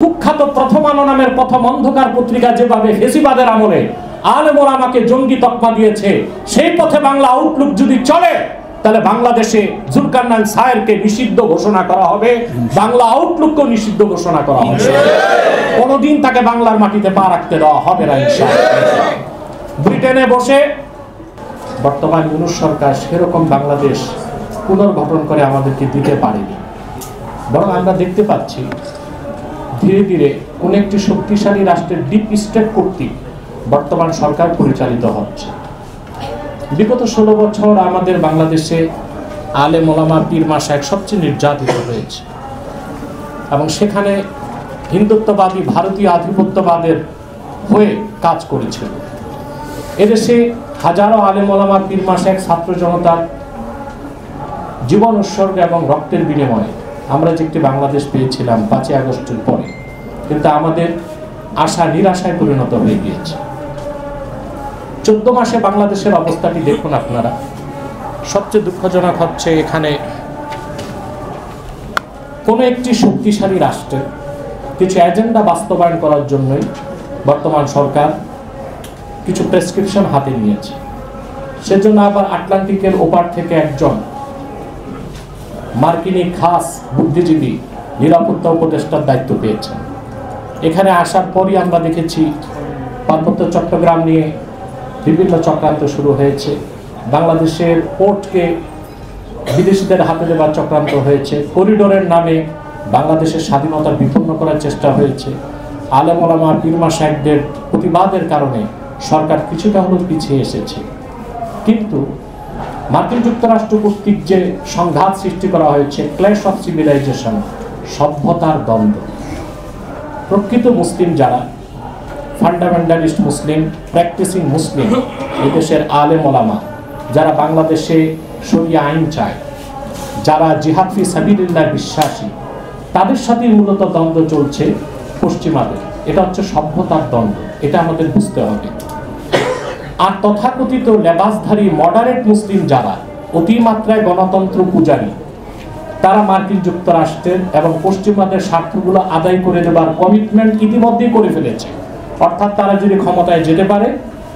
কুখ্যাত প্রথম আলো নামের প্রথম অন্ধকার পত্রিকা যেভাবে ফেসিবাদের আমলে আলেম ওলামাকে জঙ্গি তকমা দিয়েছে, সেই পথে বাংলা আউটলুক যদি চলে তাহলে বাংলাদেশে জুলকারনাইন সায়েরকে নিষিদ্ধ ঘোষণা করা হবে, বাংলা আউটলুককে নিষিদ্ধ ঘোষণা করা হবে। কোনদিন তাকে বাংলার মাটিতে পা রাখতে দেওয়া হবে না ইনশাআল্লাহ। ব্রিটেনে বসে বর্তমান ইউনূস সরকার সেরকম বাংলাদেশ পুনর্গঠন করে আমাদেরকে দিতে পারেনি, বরং আমরা দেখতে পাচ্ছি ধীরে ধীরে কোন একটি শক্তিশালী রাষ্ট্রের ডিপ স্টেট কর্তৃক বর্তমান সরকার পরিচালিত হচ্ছে। বিগত 16 বছর আমাদের বাংলাদেশে আলেম ওলামা পীর মাশায়েখ সবচেয়ে নির্যাতিত হয়েছে এবং সেখানে হিন্দুত্ববাদী ভারতীয় আধিপত্যবাদের হয়ে কাজ করেছিল। এদেশে হাজারো আলেম ওলামা পীর মাশায়েখ ছাত্র জনতার জীবন উৎসর্গ এবং রক্তের বিনিময়ে আমরা যে একটি বাংলাদেশ পেয়েছিলাম 5ই আগস্টের পরে, কিন্তু আমাদের আশা নিরাশায় পরিণত হয়ে গিয়েছে। 14 মাসে বাংলাদেশের অবস্থাটি দেখুন আপনারা। সবচেয়ে দুঃখজনক হচ্ছে এখানে কোনো একটি শক্তিশালী রাষ্ট্রের কিছু এজেন্ডা বাস্তবায়ন করার জন্যই বর্তমান সরকার কিছু প্রেসক্রিপশন হাতে নিয়েছে। সেজন্য আবার আটলান্টিকের ওপার থেকে একজন মার্কিনী খাস বুদ্ধিজীবী নিরাপত্তা উপদেষ্টার দায়িত্ব পেয়েছেন। এখানে আসার পরই আমরা দেখেছি পার্বত্য চট্টগ্রাম নিয়ে বিভিন্ন চক্রান্ত শুরু হয়েছে, বাংলাদেশের পোর্টকে বিদেশিদের হাতে দেওয়ার চক্রান্ত হয়েছে, করিডোরের নামে বাংলাদেশের স্বাধীনতা বিপন্ন করার চেষ্টা হয়েছে। আলেম ওলামা পীর মাশায়েখদের প্রতিবাদের কারণে সরকার কিছুটা হলেও পিছিয়ে এসেছে। কিন্তু মার্কিন যুক্তরাষ্ট্র কর্তৃক যে সংঘাত সৃষ্টি করা হয়েছে, ক্ল্যাশ অফ সিভিলাইজেশন, সভ্যতার দ্বন্দ্ব, প্রকৃত মুসলিম যারা ফান্ডামেন্টালিস্ট মুসলিম, প্র্যাকটিসিং মুসলিম, এদেশের আলেম ওলামা যারা বাংলাদেশে শরিয়া আইন চায়, যারা জিহাদ ফি সাবিলিল্লাহ বিশ্বাসী, তাদের সাথেই মূলত দ্বন্দ্ব চলছে পশ্চিমাদের। এটা হচ্ছে সভ্যতার দ্বন্দ্ব, এটা আমাদের বুঝতে হবে। আর তথাকথিত লেবাসধারী মডারেট মুসলিম যারা অতিমাত্রায় গণতন্ত্র পূজারী, তারা মার্কিন যুক্তরাষ্ট্রের এবং পশ্চিমাদের স্বার্থগুলো আদায় করে দেবার কমিটমেন্ট ইতিমধ্যেই করে ফেলেছে। অর্থাৎ তারা যদি ক্ষমতায় যেতে পারে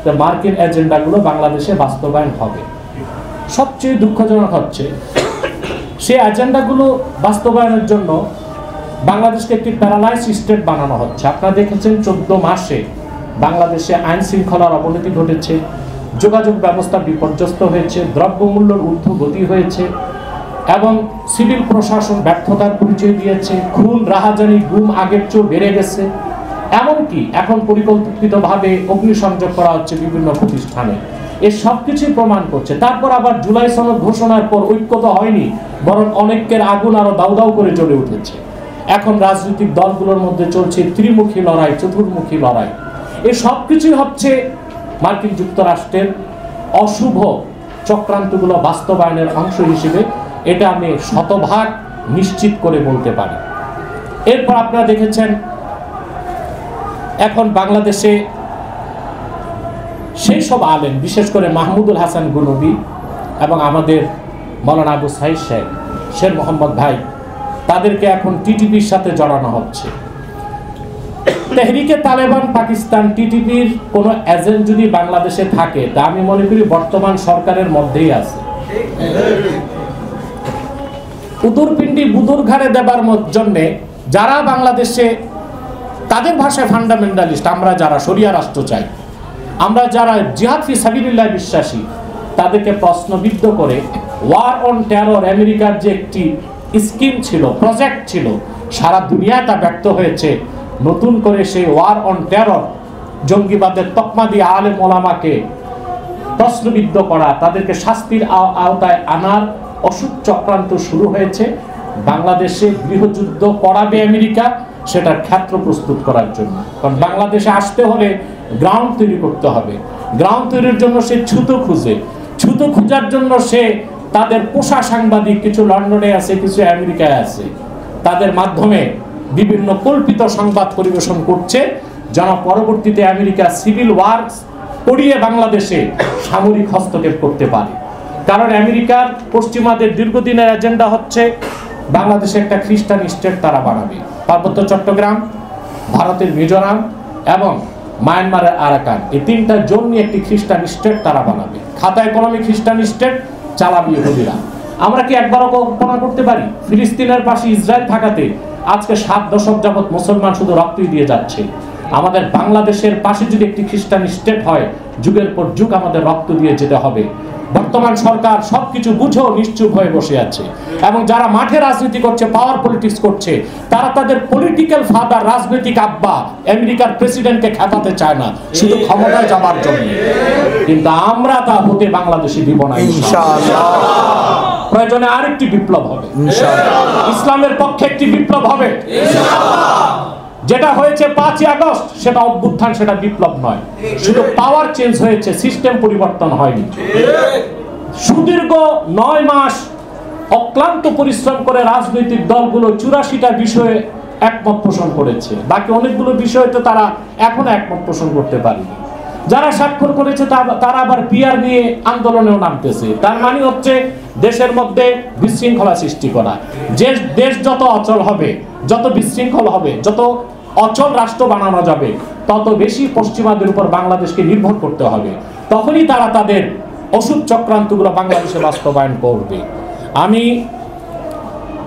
তো মার্কিন এজেন্ডাগুলো বাংলাদেশে বাস্তবায়ন হবে। সবচেয়ে দুঃখজনক হচ্ছে সেই এজেন্ডাগুলো বাস্তবায়নের জন্য বাংলাদেশকে একটি প্যারালাইজ স্টেট বানানো হচ্ছে। আপনারা দেখেছেন 14 মাসে বাংলাদেশে আইন শৃঙ্খলার অবনতি ঘটেছে, যোগাযোগ ব্যবস্থা বিপর্যস্ত হয়েছে, দ্রব্যমূল্যের ঊর্ধ্বগতি হয়েছে এবং সিভিল প্রশাসন ব্যর্থতার পরিচয় দিয়েছে, খুন রাহাজানি গুম আগের চেয়েও বেড়ে গেছে। এমনকি এখন পরিকল্পিতভাবে অগ্নিসংযোগ করা হচ্ছে বিভিন্ন প্রতিষ্ঠানে। এর সবকিছুই প্রমাণ করছে। তারপর আবার জুলাই সনদ ঘোষণার পর ঐক্য তো হয়নি, বরং অনেকের আগুন আরো দাউ দাউ করে জ্বলে উঠেছে। এখন রাজনৈতিক দলগুলোর মধ্যে চলছে ত্রিমুখী লড়াই, চতুর্মুখী লড়াই। এই সবকিছুই হচ্ছে মার্কিন যুক্তরাষ্ট্রের অশুভ চক্রান্তগুলো বাস্তবায়নের অংশ হিসেবে, এটা আমি শতভাগ নিশ্চিত করে বলতে পারি। এরপর আপনারা দেখেছেন এখন বাংলাদেশে সেই সব আলেম, বিশেষ করে মাহমুদুল হাসান গুনবী এবং আমাদের মৌলানা আবু সাঈদ সাহেব, শের মোহাম্মদ ভাই, তাদেরকে এখন টিটিপির সাথে জড়ানো হচ্ছে। তেহরিকে তালেবান পাকিস্তান, টিটিপির কোনো এজেন্ট যদি বাংলাদেশে থাকে, তা আমি মনে করি বর্তমান সরকারের মধ্যেই আছে। উদুরপিণ্ডি বুদুর ঘাড়ে দেবার জন্য যারা বাংলাদেশে, তাদের ভাষায় ফান্ডামেন্টালিস্ট, আমরা যারা শরিয়া রাষ্ট্র চাই, আমরা যারা জিহাদ ফি সাবিলিল্লাহ বিশ্বাসী, তাদেরকে প্রশ্নবিদ্ধ করে ওয়ার অন টেরর, আমেরিকার যে একটি স্কিম ছিল, প্রজেক্ট ছিল, সারা দুনিয়ায় তা ব্যর্থ হয়েছে। নতুন করে সেই ওয়ার অন টেরর, জঙ্গিবাদের তকমা দিয়ে আলেম ওলামাকে প্রশ্নবিদ্ধ করা, তাদেরকে শাস্তির আওতায় আনার অসুখ চক্রান্ত শুরু হয়েছে। বাংলাদেশে গৃহযুদ্ধ করাবে আমেরিকা, সেটার ক্ষেত্র প্রস্তুত করার জন্য। কারণ বাংলাদেশে আসতে হলে গ্রাউন্ড তৈরি করতে হবে। গ্রাউন্ড তৈরির জন্য সে ছুতো খুঁজে, ছুতো খোঁজার জন্য সে তাদের পোষা সাংবাদিক, কিছু লন্ডনে আছে, কিছু আমেরিকায় আছে, তাদের মাধ্যমে বিভিন্ন কল্পিত সংবাদ পরিবেশন করছে, যেন পরবর্তীতে আমেরিকা সিভিল ওয়ার্স করিয়ে বাংলাদেশে সামরিক হস্তক্ষেপ করতে পারে। কারণ আমেরিকার পশ্চিমাদের দীর্ঘদিনের এজেন্ডা হচ্ছে বাংলাদেশে একটা খ্রিস্টান স্টেট তারা বানাবে। পার্বত্য চট্টগ্রাম ভারতের মিজোরাম এবং মায়ানমারের আরাকান, এই 3টা জোন নিয়ে একটি খ্রিস্টান স্টেট তারা বানাবে। খাতা ইকোনমি খ্রিস্টান স্টেট চালাবে ইহুদিরা। আমরা কি একবারও কল্পনা করতে পারি ফিলিস্তিনের পাশে ইসরায়েল থাকাতে আজকে 7 দশক যাবৎ মুসলমান শুধু রক্তই দিয়ে যাচ্ছে? আমাদের বাংলাদেশের পাশে যদি একটি খ্রিস্টান স্টেট হয়, যুগের পর যুগ আমাদের রক্ত দিয়ে যেতে হবে। বর্তমান সরকার সবকিছু বুঝেও নিশ্চুপ হয়ে বসে আছে, এবং যারা মাঠে রাজনীতি করছে, পাওয়ার পলিটিক্স করছে, তারা তাদের পলিটিক্যাল ফাদার, রাজনৈতিক আব্বা আমেরিকার প্রেসিডেন্টকে খেপাতে চায় না শুধু ক্ষমতায় যাবার জন্য। কিন্তু আমরা তা হতে বাংলাদেশে দিব না ইনশাআল্লাহ। প্রয়োজনে আরেকটি বিপ্লব হবে ইনশাআল্লাহ, ইসলামের পক্ষে একটি বিপ্লব হবে ইনশাআল্লাহ। যেটা হয়েছে 5ই আগস্ট সেটা অভ্যুত্থান, সেটা বিপ্লব নয়, শুধু পাওয়ার চেঞ্জ হয়েছে, সিস্টেম পরিবর্তন হয়নি। সুদীর্ঘ 9 মাস অক্লান্ত পরিশ্রম করে রাজনৈতিক দলগুলো 84টা বিষয়ে একমত পোষণ করেছে, বাকি অনেকগুলো বিষয় তো তারা এখনো একমত পোষণ করতে পারেনি। যারা স্বাক্ষর করেছে তারা আবার পিআর নিয়ে আন্দোলনেও নামতেছে। তার মানে হচ্ছে দেশের মধ্যে বিশৃঙ্খলা সৃষ্টি করা। দেশ যত অচল হবে, যত বিশৃঙ্খল হবে, যত অচল রাষ্ট্র বানানো যাবে, তত বেশি পশ্চিমাদের উপর বাংলাদেশকে নির্ভর করতে হবে। তখনই তারা তাদের ওষুধ চক্রান্তগুলো বাংলাদেশে বাস্তবায়ন করবে। আমি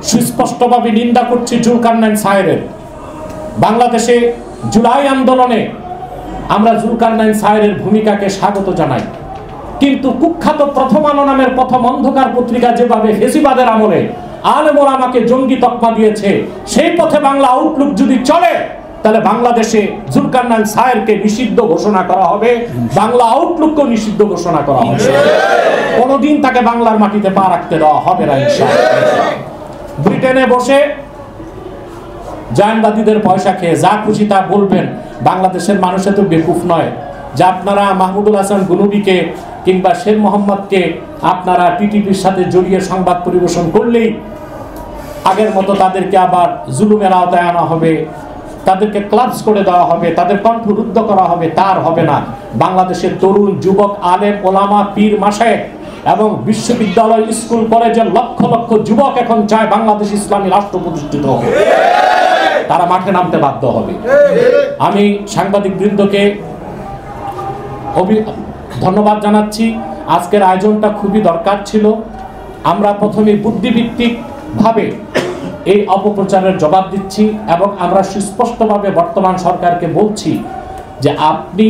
সুস্পষ্টভাবে নিন্দা করছি জুলকারনাইন সাহেবের। বাংলাদেশে জুলাই আন্দোলনে আমরা জুলকারনাইন সাহেবের ভূমিকাকে স্বাগত জানাই, কিন্তু কুখ্যাত প্রথম আলো নামের প্রথম অন্ধকার পত্রিকা যেভাবে ফেসিবাদের আমলে আলেম ওলামাকে জঙ্গি তকমা দিয়েছে, সেই পথে বাংলা আউটলুক যদি চলে, তাহলে বাংলাদেশে জুলকারনাইন সাহেবকে নিষিদ্ধ ঘোষণা করা হবে, বাংলা আউটলুককে নিষিদ্ধ ঘোষণা করা হবে। কোনোদিন তাকে বাংলার মাটিতে পা রাখতে দেওয়া হবে না ইনশাআল্লাহ। ব্রিটেনে বসে জায়নবাদীদের পয়সা খেয়ে যা খুশি তা বলবেন, বাংলাদেশের মানুষ এত বেকুফ নয় যে আপনারা মাহমুদুল হাসান গুনুবিকে কিংবা শের মোহাম্মদকে আপনারা টিটিপির সাথে জড়িয়ে সংবাদ পরিবেশন করলেই আগের মতো তাদেরকে আবার জুলুমের আওতায় আনা হবে, তাদেরকে ক্লাবস করে দেওয়া হবে, তাদের কণ্ঠ রুদ্ধ করা হবে। তার হবে না। বাংলাদেশের তরুণ যুবক, আলেম ওলামা, পীর মাশায়েখ এবং বিশ্ববিদ্যালয়, স্কুল কলেজের লক্ষ লক্ষ যুবক এখন চায় বাংলাদেশ ইসলামী রাষ্ট্র প্রতিষ্ঠিত হবে। তারা মাঠে নামতে বাধ্য হবে। আমি সাংবাদিক বৃন্দকে ধন্যবাদ জানাচ্ছি। আজকের আয়োজনটা খুবই দরকার ছিল। আমরা প্রথমে বুদ্ধিভিত্তিক ভাবে এই অপপ্রচারের জবাব দিচ্ছি, এবং আমরা সুস্পষ্টভাবে বর্তমান সরকারকে বলছি যে আপনি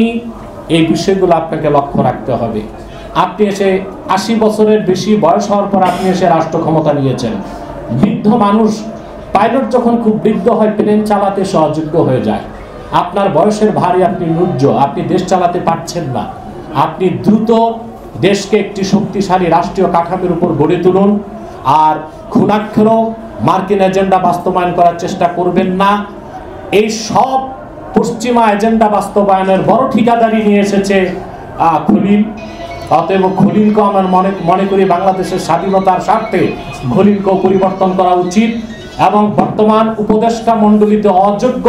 এই বিষয়গুলো আপনাকে লক্ষ্য রাখতে হবে। আপনি এসে 80 বছরের বেশি বয়স হওয়ার পর আপনি এসে রাষ্ট্র ক্ষমতা নিয়েছেন। বৃদ্ধ মানুষ, পাইলট যখন খুব বৃদ্ধ হয়, প্লেন চালাতে সহযোগ্য হয়ে যায়। আপনার বয়সের ভারে আপনি নুজ্জ, আপনি দেশ চালাতে পারছেন না। আপনি দ্রুত দেশকে একটি শক্তিশালী রাষ্ট্রীয় কাঠামোর উপর গড়ে তুলুন, আর ক্ষুণাক্ষরেও মার্কিন এজেন্ডা বাস্তবায়ন করার চেষ্টা করবেন না। এই সব পশ্চিমা এজেন্ডা বাস্তবায়নের বড় ঠিকাদারি নিয়ে এসেছে খলিল। অতএব খলিলকে আমার মনে করি বাংলাদেশের স্বাধীনতার স্বার্থে খলিলকেও পরিবর্তন করা উচিত, এবং বর্তমান উপদেষ্টা মণ্ডলীতে অযোগ্য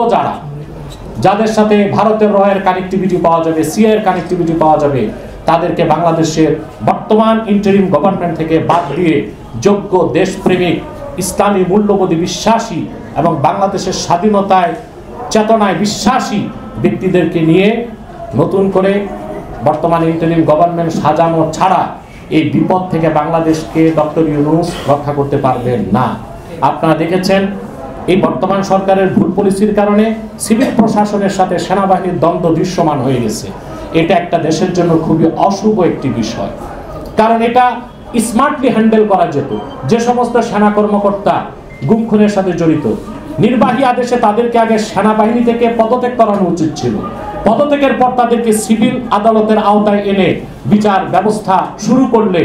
যাদের সাথে ভারতের রয়ের কানেক্টিভিটি পাওয়া যাবে, সিআইয়ের কানেক্টিভিটি পাওয়া যাবে, তাদেরকে বাংলাদেশের বর্তমান ইন্টারিম গভর্নমেন্ট থেকে বাদ দিয়ে যোগ্য, দেশপ্রেমিক, ইসলামী মূল্যবোধে বিশ্বাসী এবং বাংলাদেশের স্বাধীনতায় চেতনায় বিশ্বাসী ব্যক্তিদেরকে নিয়ে নতুন করে বর্তমান ইন্টারিম গভর্নমেন্ট সাজানো ছাড়া এই বিপদ থেকে বাংলাদেশকে ডক্টর ইউনূস রক্ষা করতে পারবেন না। আপনারা দেখেছেন এই বর্তমান সরকারের ভুল পলিসির কারণে সিভিল প্রশাসনের সাথে সেনাবাহিনীর দ্বন্দ্ব দৃশ্যমান হয়ে গেছে। এটা একটা দেশের জন্য খুবই অশুভ একটি বিষয়, কারণ এটা স্মার্টলি হ্যান্ডেল করা যেত। যে সমস্ত সেনা কর্মকর্তা গুম খুনের সাথে জড়িত, নির্বাহী আদেশে তাদেরকে আগে সেনাবাহিনী থেকে পদত্যাগ করানো উচিত ছিল। পদত্যাগের পর তাদেরকে সিভিল আদালতের আওতায় এনে বিচার ব্যবস্থা শুরু করলে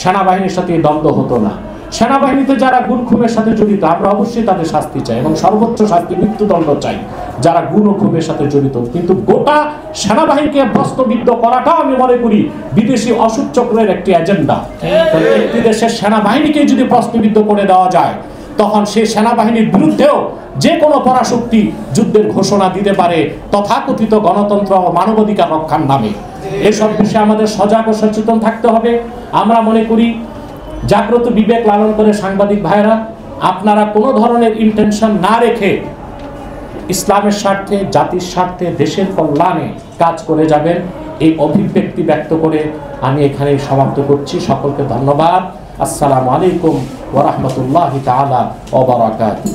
সেনাবাহিনীর সাথে দ্বন্দ্ব হতো না। সেনাবাহিনীতে যারা গুম খুনের সাথে জড়িত, আমরা অবশ্যই তাদের শাস্তি চাই এবং সর্বোচ্চ শাস্তি মৃত্যুদণ্ড চাই যারা গুম ও খুনের সাথে জড়িত। কিন্তু গোটা সেনাবাহিনীকে প্রশ্নবিদ্ধ করাটাও আমি মনে করি বিদেশি অসুখ চক্রের একটি এজেন্ডা। একটি দেশের সেনাবাহিনীকে যদি প্রশ্নবিদ্ধ করে দেওয়া যায়, তখন সেই সেনাবাহিনীর বিরুদ্ধেও যে কোনো পরাশক্তি যুদ্ধের ঘোষণা দিতে পারে তথাকথিত গণতন্ত্র ও মানবাধিকার রক্ষার নামে। এসব বিষয়ে আমাদের সজাগ ও সচেতন থাকতে হবে। আমরা মনে করি জাগ্রত বিবেক লালন করে সাংবাদিক ভাইরা, আপনারা কোনো ধরনের ইন্টেনশন না রেখে ইসলামের স্বার্থে, জাতির স্বার্থে, দেশের কল্যাণে কাজ করে যাবেন, এই অভিব্যক্তি ব্যক্ত করে আমি এখানেই সমাপ্ত করছি। সকলকে ধন্যবাদ। আসসালামু আলাইকুম ওয়া রাহমাতুল্লাহি তাআলা ওয়া বারাকাতুহু।